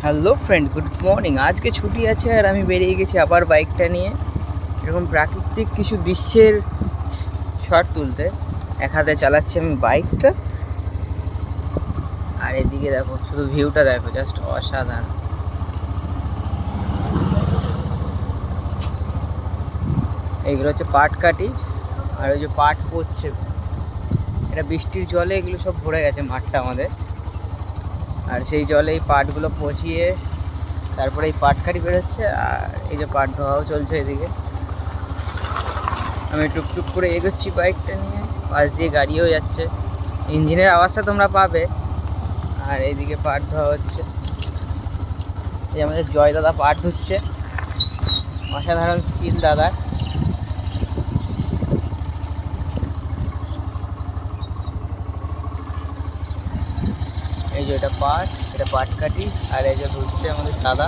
Hello friend, good morning. আজকে ছুটি আছে আর আমি বেরিয়ে গেছি আবার বাইকটা নিয়ে এরকম প্রাকৃতিক কিছু দৃশ্যের শট তুলতে। এক হাতে চালাচ্ছি আমি বাইকটা, আর এদিকে দেখো, শুধু ভিউটা দেখো, জাস্ট অসাধারণ। এইগুলো হচ্ছে পাটকাঠি, আর ওই যে পাট পড়ছে, এটা বৃষ্টির জলে এগুলো সব ভরে গেছে মাঠটা আমাদের। আর সেই জলে এই পাটগুলো পচিয়ে তারপরে এই পাটকাঠি বেরোচ্ছে, আর এই যে পাট ধোয়াও চলছে এদিকে। আমি টুকটুক করে এগোচ্ছি বাইকটা নিয়ে, পাশ দিয়ে গাড়িও যাচ্ছে, ইঞ্জিনের আওয়াজটা তোমরা পাবে। আর এইদিকে পাট ধোয়া হচ্ছে, এই আমাদের জয় দাদা পাট ধুচ্ছে, অসাধারণ স্কিল দাদা। এই যে এটা পাট, এটা পাটকাঠি, আর এই যে ধুচ্ছে আমাদের দাদা।